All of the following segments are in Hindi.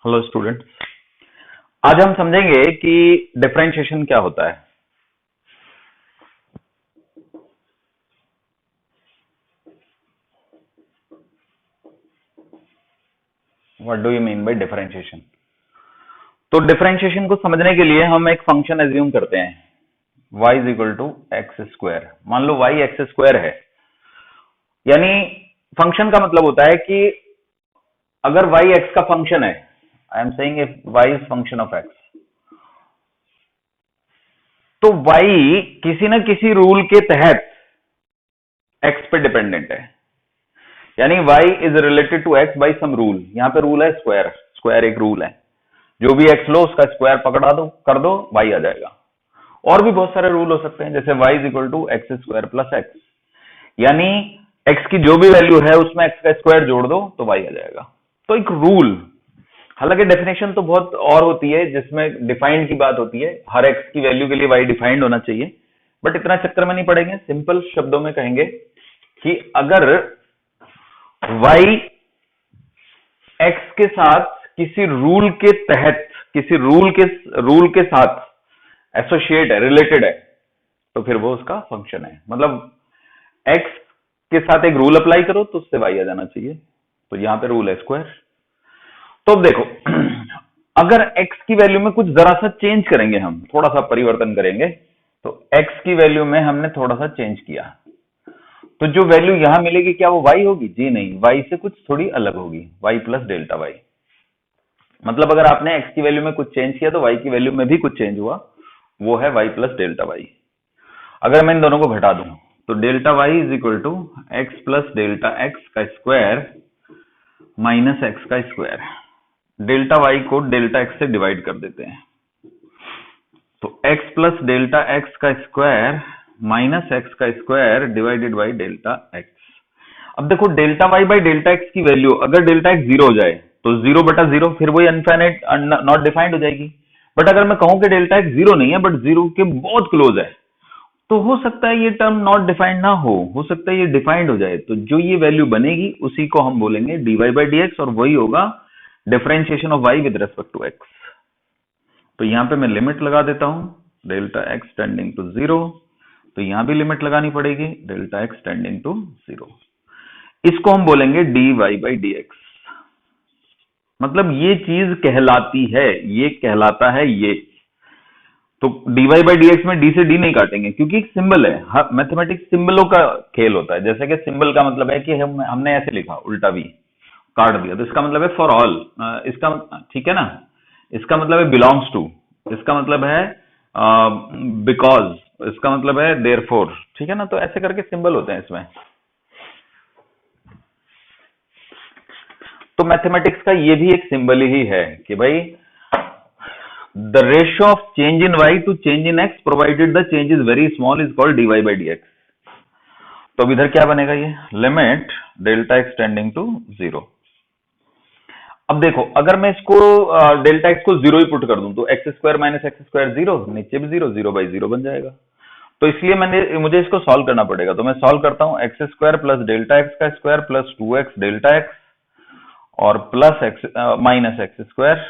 Hello student. आज हम समझेंगे कि डिफरेंशिएशन क्या होता है। What do you mean by differentiation? तो डिफरेंशिएशन को समझने के लिए हम एक फंक्शन एज्यूम करते हैं y is equal to x square. मान लो y एक्स स्क्वायर है, यानी फंक्शन का मतलब होता है कि अगर y x का फंक्शन है, I am saying if y is function of x, तो y किसी न किसी रूल के तहत x पे डिपेंडेंट है। यानी y is related to x by some rule. यहां पे रूल है स्क्वायर, स्क्वायर एक रूल है। जो भी x लो उसका स्क्वायर पकड़ा दो, कर दो, y आ जाएगा। और भी बहुत सारे रूल हो सकते हैं, जैसे y is equal to x square plus x, यानी x की जो भी वैल्यू है उसमें x का स्क्वायर जोड़ दो तो y आ जाएगा। तो एक रूल, हालांकि डेफिनेशन तो बहुत और होती है जिसमें डिफाइंड की बात होती है, हर x की वैल्यू के लिए y डिफाइंड होना चाहिए, बट इतना चक्कर में नहीं पड़ेंगे। सिंपल शब्दों में कहेंगे कि अगर y x के साथ किसी रूल के तहत, किसी रूल के साथ एसोसिएट है, रिलेटेड है, तो फिर वो उसका फंक्शन है। मतलब x के साथ एक रूल अप्लाई करो तो उससे y आ जाना चाहिए। तो यहां पे रूल है स्क्वायर। तो अब देखो, अगर x की वैल्यू में कुछ जरा सा चेंज करेंगे, हम थोड़ा सा परिवर्तन करेंगे, तो x की वैल्यू में हमने थोड़ा सा चेंज किया, तो जो वैल्यू यहां मिलेगी क्या वो y होगी? जी नहीं, y से कुछ थोड़ी अलग होगी, y प्लस डेल्टा y। मतलब अगर आपने x की वैल्यू में कुछ चेंज किया तो y की वैल्यू में भी कुछ चेंज हुआ, वो है y प्लस डेल्टा y। अगर मैं इन दोनों को घटा दूं तो delta y is equal to x plus delta x का स्क्वायर माइनस एक्स का स्क्वायर। डेल्टा y को डेल्टा x से डिवाइड कर देते हैं, तो x प्लस डेल्टा एक्स का स्क्वायर माइनस एक्स का square divided by delta x। अब देखो, delta y by delta x की वैल्यू अगर डेल्टा x जीरो हो जाए तो जीरो बटा जीरो, फिर वही अनफाइनाइट नॉट डिफाइंड हो जाएगी। बट अगर मैं कहूं कि डेल्टा x जीरो नहीं है बट जीरो के बहुत क्लोज है, तो हो सकता है ये टर्म नॉट डिफाइंड ना हो सकता है ये डिफाइंड हो जाए। तो जो ये वैल्यू बनेगी उसी को हम बोलेंगे dy बाई dx, और वही होगा differentiation of y with respect to x। तो यहां पे मैं लिमिट लगा देता हूं, delta x tending to zero, तो यहां भी लिमिट लगानी पड़ेगी, delta x tending to zero. इसको हम बोलेंगे dy बाई dx। मतलब ये चीज कहलाती है, ये कहलाता है ये। तो dy बाई dx में d से d नहीं काटेंगे क्योंकि एक सिंबल है, मैथमेटिक्स सिंबलों का खेल होता है। जैसे कि सिंबल का मतलब है कि हमने ऐसे लिखा उल्टा v, काट दिया, तो इसका मतलब है फॉर ऑल, इसका ठीक है ना, इसका मतलब है बिलोंग्स टू, इसका मतलब है बिकॉज, इसका मतलब है देयरफॉर, ठीक है ना। तो ऐसे करके सिंबल होते हैं इसमें। तो मैथमेटिक्स का ये भी एक सिंबल ही है कि भाई the ratio of change in y to change in x provided the change is very small is called dy by dx। तो अब इधर क्या बनेगा, ये limit delta x tending to zero. अब देखो, अगर मैं इसको डेल्टा x को जीरो ही पुट कर दूं तो x square minus x square zero, नीचे भी जीरो, जीरो बाई जीरो बन जाएगा। तो इसलिए मुझे इसको सॉल्व करना पड़ेगा। तो मैं सॉल्व करता हूं, x square plus delta x का square plus two x delta x और plus x minus x square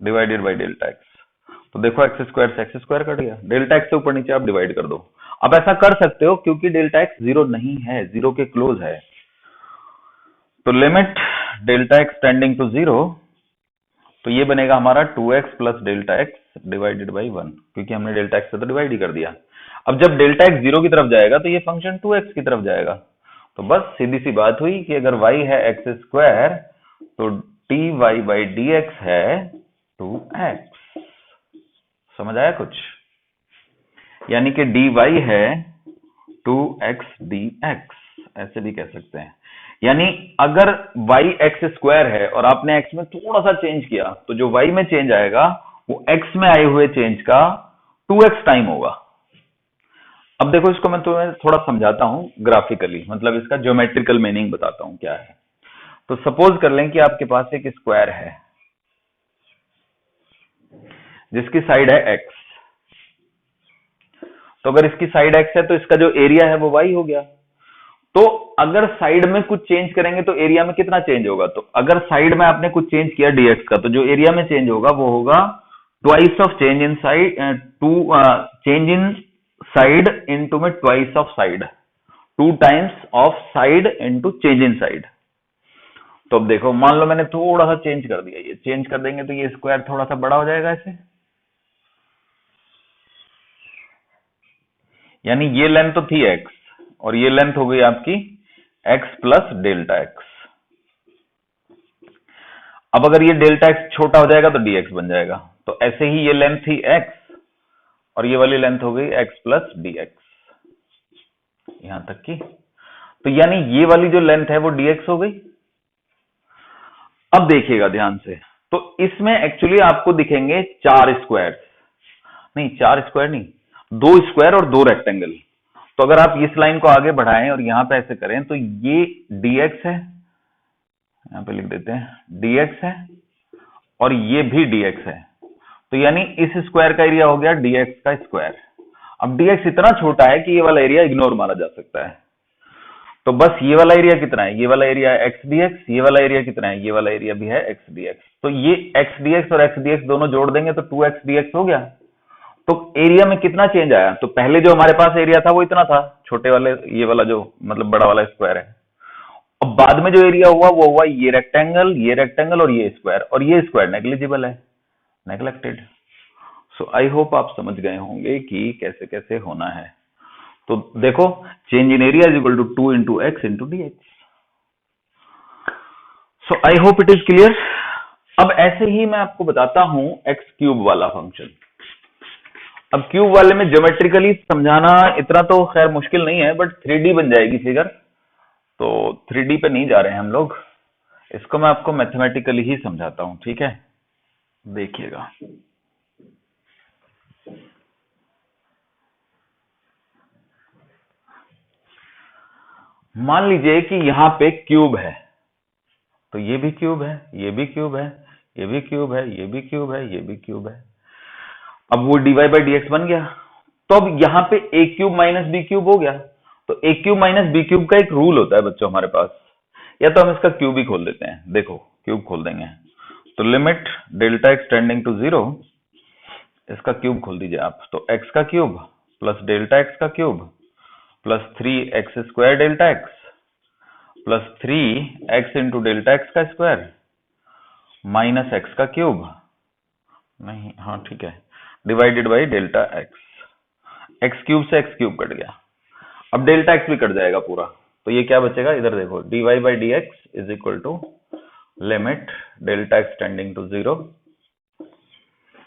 divided by delta x. तो देखो एक्स स्क्वायर से एक्स स्क्वायर कट गया, डेल्टा एक्स से ऊपर नीचे आप डिवाइड कर दो। अब ऐसा कर सकते हो क्योंकि डेल्टा एक्स जीरो नहीं है, जीरो के क्लोज है। तो limit delta x tending to zero, तो ये बनेगा हमारा two x plus delta x divided by one, क्योंकि हमने डेल्टा एक्स से तो डिवाइड ही कर दिया। अब जब डेल्टा एक्स जीरो की तरफ जाएगा तो ये फंक्शन टू एक्स की तरफ जाएगा। तो बस सीधी सी बात हुई कि अगर y है एक्स स्क्वायर तो dy बाई dx है टू एक्स। समझ आया कुछ? यानी कि dy है टू एक्स dx, ऐसे भी कह सकते हैं। यानी अगर y एक्स स्क्वायर है और आपने x में थोड़ा सा चेंज किया तो जो y में चेंज आएगा वो x में आए हुए चेंज का 2x टाइम होगा। अब देखो, इसको मैं तुम्हें थोड़ा समझाता हूं ग्राफिकली, मतलब इसका ज्योमेट्रिकल मीनिंग बताता हूं क्या है। तो सपोज कर लें कि आपके पास एक स्क्वायर है जिसकी साइड है x। तो अगर इसकी साइड x है तो इसका जो एरिया है वो y हो गया। तो अगर साइड में कुछ चेंज करेंगे तो एरिया में कितना चेंज होगा? तो अगर साइड में आपने कुछ चेंज किया dx का, तो जो एरिया में चेंज होगा वो होगा twice of change in side, change in side into में twice of side, 2 times of side into change in side. तो अब देखो, मान लो मैंने थोड़ा सा चेंज कर दिया, ये चेंज कर देंगे तो ये स्क्वायर थोड़ा सा बड़ा हो जाएगा ऐसे, यानी ये लेंथ तो थी x और ये लेंथ हो गई आपकी x प्लस डेल्टा x। अब अगर ये डेल्टा x छोटा हो जाएगा तो dx बन जाएगा। तो ऐसे ही ये लेंथ थी x और ये वाली लेंथ हो गई x प्लस dx, यहां तक की। तो यानी ये वाली जो लेंथ है वो dx हो गई। अब देखिएगा ध्यान से, तो इसमें एक्चुअली आपको दिखेंगे 4 स्क्वायर, नहीं 4 स्क्वायर नहीं, 2 स्क्वायर और 2 रेक्टेंगल। तो अगर आप इस लाइन को आगे बढ़ाएं और यहां पे ऐसे करें तो ये dx है, यहां पे लिख देते हैं dx है, और ये भी dx है। तो यानी इस स्क्वायर का एरिया हो गया dx का स्क्वायर। अब dx इतना छोटा है कि ये वाला एरिया इग्नोर मारा जा सकता है। तो बस ये वाला एरिया कितना है? ये वाला एरिया है x dx, ये वाला एरिया कितना है? ये वाला एरिया भी है x dx। तो ये x dx और x dx दोनों जोड़ देंगे तो 2x dx हो गया। तो एरिया में कितना चेंज आया? तो पहले जो हमारे पास एरिया था वो इतना था, छोटे वाले, ये वाला जो मतलब बड़ा वाला स्क्वायर है। अब बाद में जो एरिया हुआ वो हुआ ये रेक्टेंगल, ये रेक्टेंगल और ये स्क्वायर, और ये स्क्वायर नेग्लिजिबल है, नेग्लेक्टेड। सो आई होप आप समझ गए होंगे कि कैसे कैसे होना है। तो देखो, change in area is equal to 2 into x into d x. So I hope it is clear. अब ऐसे ही मैं आपको बताता हूं एक्स क्यूब वाला फंक्शन। अब क्यूब वाले में ज्योमेट्रिकली समझाना इतना तो खैर मुश्किल नहीं है, बट 3D बन जाएगी फिगर, तो 3D पे नहीं जा रहे हैं हम लोग। इसको मैं आपको मैथमेटिकली ही समझाता हूं, ठीक है? देखिएगा, मान लीजिए कि यहां पे क्यूब है, तो ये भी क्यूब है, ये भी क्यूब है, ये भी क्यूब है, ये भी क्यूब है, ये भी क्यूब है। अब वो dy बाई डी एक्स बन गया। तो अब यहाँ पे ए क्यूब माइनस बी क्यूब हो गया। तो ए क्यूब माइनस बी क्यूब का एक रूल होता है बच्चों हमारे पास, या तो हम इसका क्यूब ही खोल देते हैं। देखो, क्यूब खोल देंगे तो limit delta x tending to 0, इसका क्यूब खोल दीजिए आप। तो एक्स का क्यूब प्लस डेल्टा एक्स का cube plus 3x square delta x plus 3x into delta x का स्क्वायर माइनस एक्स का क्यूब, नहीं हाँ ठीक है, divided by delta x. X cube से एक्स क्यूब कट गया, अब डेल्टा एक्स भी कट जाएगा पूरा। तो ये क्या बचेगा? इधर देखो, dy by d x is equal to limit delta x tending to 0,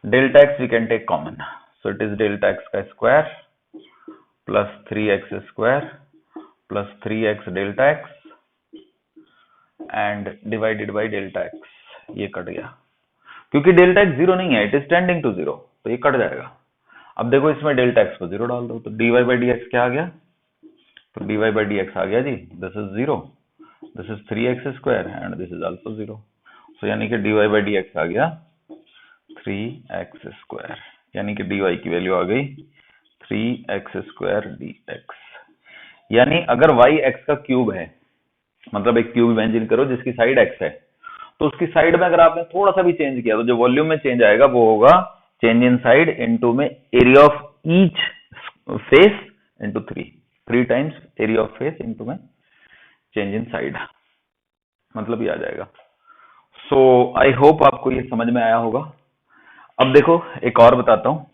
delta x we can take common, so it is delta x का square plus 3x square plus 3x delta x and divided by delta x. ये कट गया, क्योंकि डेल्टा एक्स 0 नहीं है, इट इज टेंडिंग टू 0, तो ये कट जाएगा। अब देखो, इसमें डेल्टा एक्स को 0 डाल दो, तो dy बाई डी एक्स क्या आ गया? तो dy बाई डी एक्स आ गया जी, this is 0, this is 3x square and this is also 0। सो यानी कि dy बाई डी एक्स आ गया 3x स्क्वायर, यानी कि dy की वैल्यू आ गई 3x स्क्वायर dx। यानी अगर y x का क्यूब है, मतलब एक क्यूब इमेजिन करो जिसकी साइड x है, तो उसकी साइड में अगर आपने थोड़ा सा भी चेंज किया तो जो वॉल्यूम में चेंज आएगा वो होगा चेंज इन साइड इनटू में area of each face into 3 times area of face into में चेंज इन साइड, मतलब ये आ जाएगा। सो आई होप आपको ये समझ में आया होगा। अब देखो, एक और बताता हूं।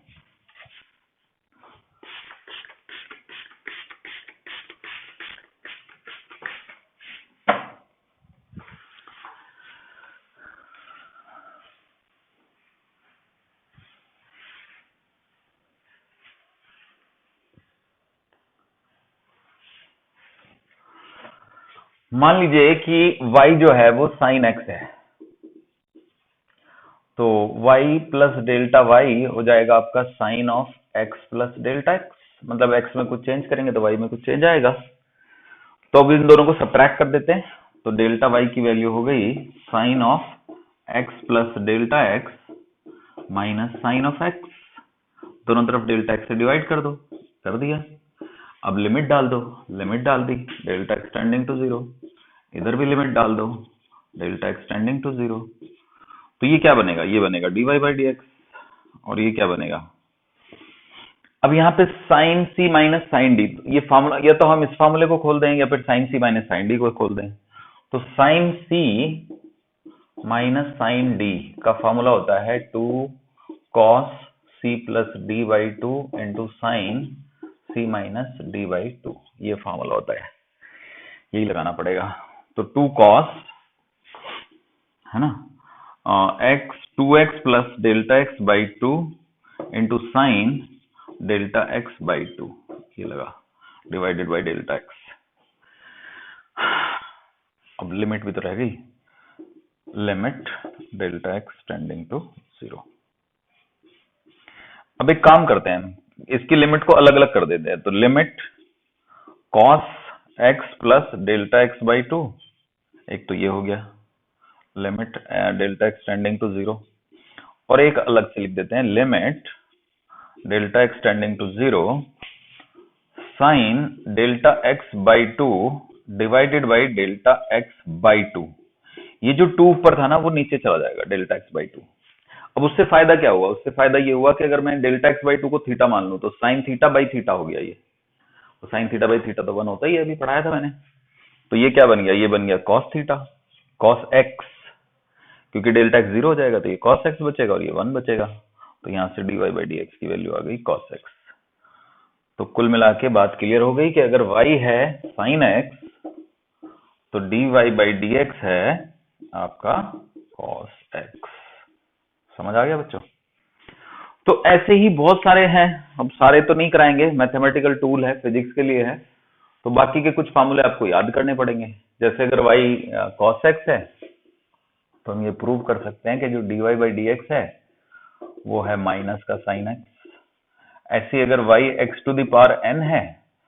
मान लीजिए कि y जो है वो साइन x है, तो y प्लस डेल्टा वाई हो जाएगा आपका sine of x plus delta x, मतलब x में कुछ चेंज करेंगे तो y में कुछ चेंज आएगा। तो अब इन दोनों को सब्ट्रैक्ट कर देते हैं, तो डेल्टा y की वैल्यू हो गई sine of x plus delta x minus sine of x, दोनों तरफ डेल्टा एक्स से डिवाइड कर दो, कर दिया। अब लिमिट डाल दो, लिमिट डाल दी, डेल्टा एक्स टेंडिंग टू 0, इधर भी लिमिट डाल दो, डेल्टा एक्स टेंडिंग टू 0। तो ये क्या बनेगा, ये बनेगा dy बाई डी एक्स, और ये क्या बनेगा, अब यहाँ पे sign c minus sine D, ये फॉर्मूला, या तो हम इस फॉर्मूले को खोल दें या फिर sine c minus sine d को खोल दें। तो sine c minus sine d का फॉर्मूला होता है 2 cos c plus d by two into sine c minus d by two, ये फॉर्मूला होता है, यही लगाना पड़ेगा। तो 2 cos है ना x 2x plus delta x by two into sine delta x by two, ये लगा, डिवाइडेड बाई डेल्टा एक्स। अब लिमिट भी तो रह गई, limit delta x tending to 0। अब एक काम करते हैं, इसकी लिमिट को अलग अलग कर देते हैं। तो limit cos x plus delta x by two, एक तो ये हो गया limit delta x tending to 0, और एक अलग से लिख देते हैं limit delta x tending to 0 sine delta x by two divided by delta x by two. ये जो 2 ऊपर था ना वो नीचे चला जाएगा, डेल्टा एक्स बाई टू। अब उससे फायदा क्या हुआ, उससे फायदा ये हुआ कि अगर मैं डेल्टा एक्स बाई टू को थीटा मान लूं तो साइन थीटा बाई थीटा हो गया, ये तो साइन थीटा बाई थीटा तो 1 होता ही है, अभी पढ़ाया था मैंने। तो ये क्या बन गया, ये बन गया कॉस थीटा, कॉस एक्स, क्योंकि डेल्टा एक्स 0 हो जाएगा तो ये कॉस एक्स बचेगा और ये 1 बचेगा। तो यहां से dy बाई डी एक्स की वैल्यू आ गई cos x। तो कुल मिला के बात क्लियर हो गई कि अगर y है sin x तो dy बाई डी एक्स है आपका cos x। समझ आ गया बच्चों? तो ऐसे ही बहुत सारे हैं, अब सारे तो नहीं कराएंगे, मैथमेटिकल टूल है, फिजिक्स के लिए है, तो बाकी के कुछ फार्मूले आपको याद करने पड़ेंगे। जैसे अगर y cos x है तो हम ये प्रूव कर सकते हैं कि जो dy बाई डी एक्स है वो है माइनस का साइन एक्स। ऐसी अगर y x to the power n है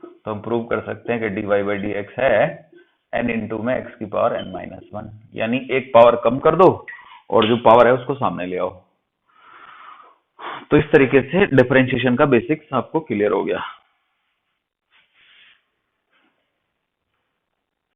तो हम प्रूव कर सकते हैं कि dy बाई डी एक्स है n इंटू में x की पावर n माइनस 1, यानी एक पावर कम कर दो और जो पावर है उसको सामने ले आओ। तो इस तरीके से डिफरेंशिएशन का बेसिक्स आपको क्लियर हो गया।